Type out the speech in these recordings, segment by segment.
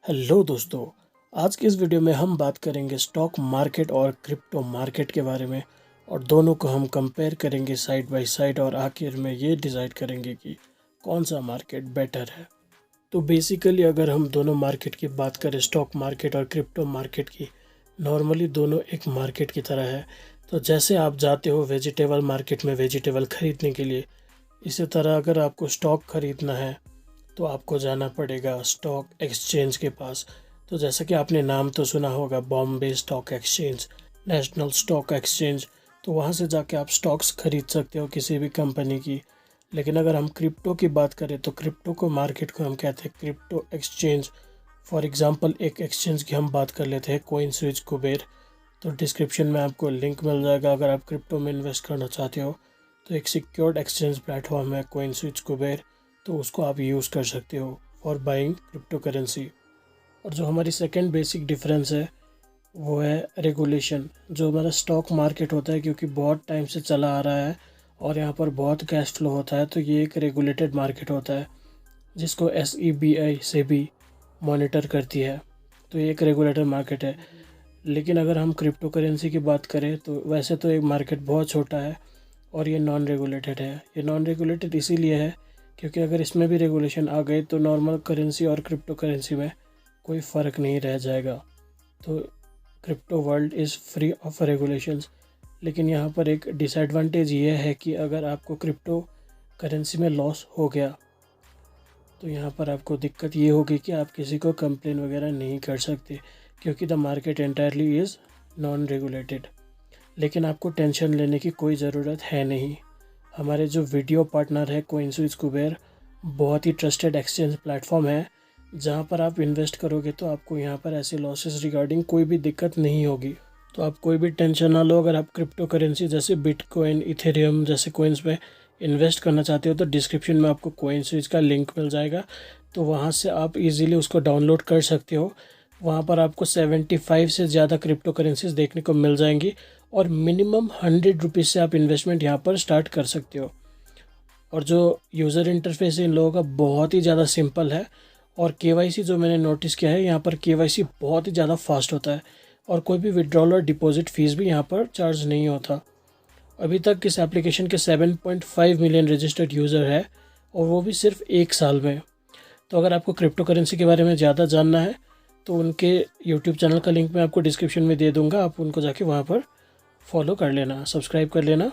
Hello दोस्तों। आज की इस वीडियो में हम बात करेंगे स्टॉक मार्केट और क्रिप्टो मार्केट के बारे में और दोनों को हम कंपेयर करेंगे साइड बाय साइड और आखिर में ये डिसाइड करेंगे कि कौन सा मार्केट बेटर है। तो बेसिकली अगर हम दोनों मार्केट की बात करें, स्टॉक मार्केट और क्रिप्टो मार्केट की, नॉर्मली दोनों एक मार्केट की तरह है। तो जैसे आप जाते हो वेजिटेबल मार्केट में वेजिटेबल ख़रीदने के लिए, इसी तरह अगर आपको स्टॉक ख़रीदना है तो आपको जाना पड़ेगा स्टॉक एक्सचेंज के पास। तो जैसा कि आपने नाम तो सुना होगा, Bombay stock exchange, national stock exchange. तो वहाँ से जाके आप स्टॉक्स खरीद सकते हो किसी भी कंपनी की। लेकिन अगर हम क्रिप्टो की बात करें तो क्रिप्टो को मार्केट को हम कहते हैं क्रिप्टो एक्सचेंज। फॉर एग्जांपल एक एक्सचेंज की हम बात कर लेते हैं, कोइन स्विच कुबेर। तो डिस्क्रिप्शन में आपको लिंक मिल जाएगा। अगर आप क्रिप्टो में इन्वेस्ट करना चाहते हो तो एक सिक्योर्ड एक्सचेंज प्लेटफॉर्म है कोइन स्विच कुबेर, तो उसको आप यूज़ कर सकते हो फॉर बाइंग क्रिप्टो करेंसी। और जो हमारी सेकंड बेसिक डिफरेंस है वो है रेगुलेशन। जो हमारा स्टॉक मार्केट होता है, क्योंकि बहुत टाइम से चला आ रहा है और यहाँ पर बहुत कैश फ्लो होता है, तो ये एक रेगुलेटेड मार्केट होता है जिसको SEBI से भी मॉनिटर करती है। तो ये एक रेगुलेटेड मार्केट है। लेकिन अगर हम क्रिप्टो करेंसी की बात करें तो वैसे तो एक मार्केट बहुत छोटा है और ये नॉन रेगुलेटेड है। ये नॉन रेगुलेटेड इसीलिए है क्योंकि अगर इसमें भी रेगुलेशन आ गए तो नॉर्मल करेंसी और क्रिप्टो करेंसी में कोई फ़र्क नहीं रह जाएगा। तो crypto world is free of regulations. लेकिन यहाँ पर एक डिसएडवांटेज ये है कि अगर आपको क्रिप्टो करेंसी में लॉस हो गया तो यहाँ पर आपको दिक्कत ये होगी कि आप किसी को कंप्लेन वगैरह नहीं कर सकते, क्योंकि the market entirely is non regulated. लेकिन आपको टेंशन लेने की कोई ज़रूरत है नहीं। हमारे जो वीडियो पार्टनर है कोइन स्विच कुबेर, बहुत ही ट्रस्टेड एक्सचेंज प्लेटफॉर्म है जहाँ पर आप इन्वेस्ट करोगे तो आपको यहाँ पर ऐसे लॉसेस रिगार्डिंग कोई भी दिक्कत नहीं होगी। तो आप कोई भी टेंशन ना लो। अगर आप क्रिप्टो करेंसी जैसे बिटकॉइन, इथेरियम जैसे कोइंस में इन्वेस्ट करना चाहते हो तो डिस्क्रिप्शन में आपको कोइन स्विच का लिंक मिल जाएगा। तो वहाँ से आप इजीली उसको डाउनलोड कर सकते हो। वहाँ पर आपको 75 से ज़्यादा क्रिप्टो करेंसीज देखने को मिल जाएंगी और मिनिमम 100 रुपीज़ से आप इन्वेस्टमेंट यहाँ पर स्टार्ट कर सकते हो। और जो यूज़र इंटरफेस है इन लोगों का बहुत ही ज़्यादा सिंपल है। और KYC जो मैंने नोटिस किया है, यहाँ पर KYC बहुत ही ज़्यादा फास्ट होता है और कोई भी विड्रॉल और डिपॉजिट फ़ीस भी यहाँ पर चार्ज नहीं होता। अभी तक इस एप्लीकेशन के 7.5 मिलियन रजिस्टर्ड यूज़र है और वो भी सिर्फ एक साल में। तो अगर आपको क्रिप्टो करेंसी के बारे में ज़्यादा जानना है तो उनके यूट्यूब चैनल का लिंक मैं आपको डिस्क्रिप्शन में दे दूँगा। आप उनको जाके वहाँ पर फॉलो कर लेना, सब्सक्राइब कर लेना।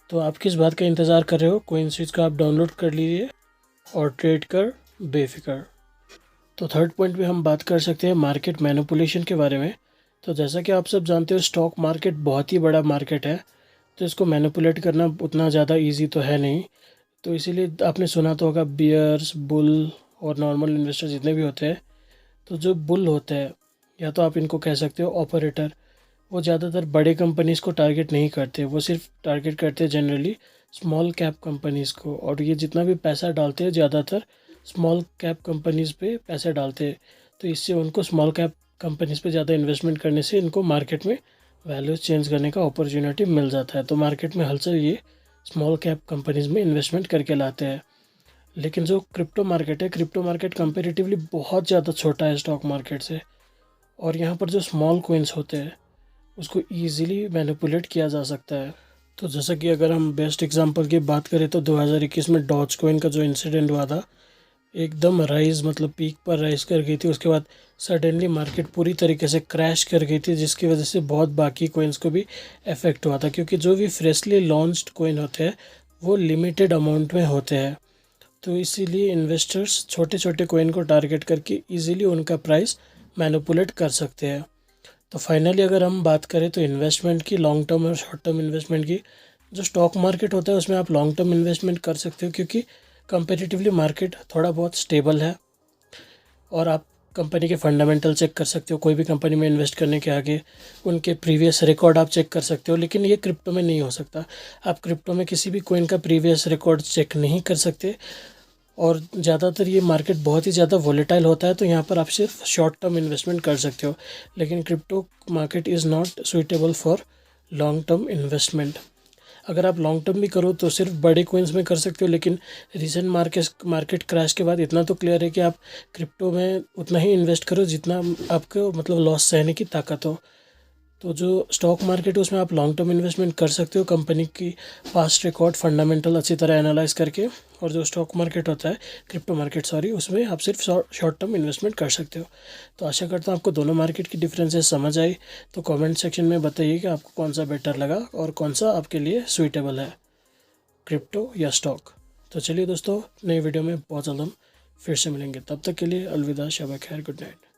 तो आप किस बात का इंतज़ार कर रहे हो? कोइन स्विच का आप डाउनलोड कर लीजिए और ट्रेड कर बेफिक्र। तो थर्ड पॉइंट में हम बात कर सकते हैं मार्केट मैनिपुलेशन के बारे में। तो जैसा कि आप सब जानते हो, स्टॉक मार्केट बहुत ही बड़ा मार्केट है, तो इसको मैनिपुलेट करना उतना ज़्यादा इजी तो है नहीं। तो इसीलिए आपने सुना तो होगा बियर्स, बुल और नॉर्मल इन्वेस्टर जितने भी होते हैं, तो जो बुल होते हैं या तो आप इनको कह सकते हो ऑपरेटर, वो ज़्यादातर बड़े कंपनीज़ को टारगेट नहीं करते। वो सिर्फ टारगेट करते हैं जनरली स्मॉल कैप कंपनीज़ को। और ये जितना भी पैसा डालते हैं ज़्यादातर स्मॉल कैप कंपनीज़ पे पैसा डालते हैं। तो इससे उनको स्मॉल कैप कंपनीज़ पे ज़्यादा इन्वेस्टमेंट करने से इनको मार्केट में वैल्यूज चेंज करने का अपॉर्चुनिटी मिल जाता है। तो मार्केट में हलचल ये स्मॉल कैप कंपनीज़ में इन्वेस्टमेंट करके लाते हैं। लेकिन जो क्रिप्टो मार्केट है, क्रिप्टो मार्केट कंपेरेटिवली बहुत ज़्यादा छोटा है स्टॉक मार्केट से। और यहाँ पर जो स्मॉल कोइंस होते हैं उसको ईज़िली मैनिपुलेट किया जा सकता है। तो जैसा कि अगर हम बेस्ट एग्जांपल की बात करें तो 2021 में डॉज कॉइन का जो इंसिडेंट हुआ था, एकदम राइज मतलब पीक पर राइज कर गई थी। उसके बाद सडनली मार्केट पूरी तरीके से क्रैश कर गई थी, जिसकी वजह से बहुत बाकी कोइंस को भी इफेक्ट हुआ था। क्योंकि जो भी फ्रेशली लॉन्च्ड कोइन होते हैं वो लिमिटेड अमाउंट में होते हैं, तो इसीलिए इन्वेस्टर्स छोटे छोटे कोइन को टारगेट करके इजीली उनका प्राइस मैनिपुलेट कर सकते हैं। तो फाइनली अगर हम बात करें तो इन्वेस्टमेंट की, लॉन्ग टर्म और शॉर्ट टर्म इन्वेस्टमेंट की, जो स्टॉक मार्केट होता है उसमें आप लॉन्ग टर्म इन्वेस्टमेंट कर सकते हो क्योंकि कंपेरेटिवली मार्केट थोड़ा बहुत स्टेबल है और आप कंपनी के फंडामेंटल चेक कर सकते हो। कोई भी कंपनी में इन्वेस्ट करने के आगे उनके प्रीवियस रिकॉर्ड आप चेक कर सकते हो। लेकिन ये क्रिप्टो में नहीं हो सकता। आप क्रिप्टो में किसी भी कोइन का प्रीवियस रिकॉर्ड चेक नहीं कर सकते और ज़्यादातर ये मार्केट बहुत ही ज़्यादा वॉलेटाइल होता है, तो यहाँ पर आप सिर्फ शॉर्ट टर्म इन्वेस्टमेंट कर सकते हो। लेकिन crypto market is not suitable for long term investment. अगर आप लॉन्ग टर्म भी करो तो सिर्फ बड़े कोइंस में कर सकते हो, लेकिन रिसेंट मार्केट क्रैश के बाद इतना तो क्लियर है कि आप क्रिप्टो में उतना ही इन्वेस्ट करो जितना आपको मतलब लॉस सहने की ताकत हो। तो जो स्टॉक मार्केट है उसमें आप लॉन्ग टर्म इन्वेस्टमेंट कर सकते हो कंपनी की पास्ट रिकॉर्ड फंडामेंटल अच्छी तरह एनालाइज करके। और जो स्टॉक मार्केट होता है, क्रिप्टो मार्केट सॉरी, उसमें आप सिर्फ शॉर्ट टर्म इन्वेस्टमेंट कर सकते हो। तो आशा करता हूँ आपको दोनों मार्केट की डिफरेंसेस समझ आई। तो कमेंट सेक्शन में बताइए कि आपको कौन सा बेटर लगा और कौन सा आपके लिए सूटेबल है, क्रिप्टो या स्टॉक। तो चलिए दोस्तों, नई वीडियो में बहुत जल्द हम फिर से मिलेंगे। तब तक के लिए अलविदा, शब खैर, गुड नाइट।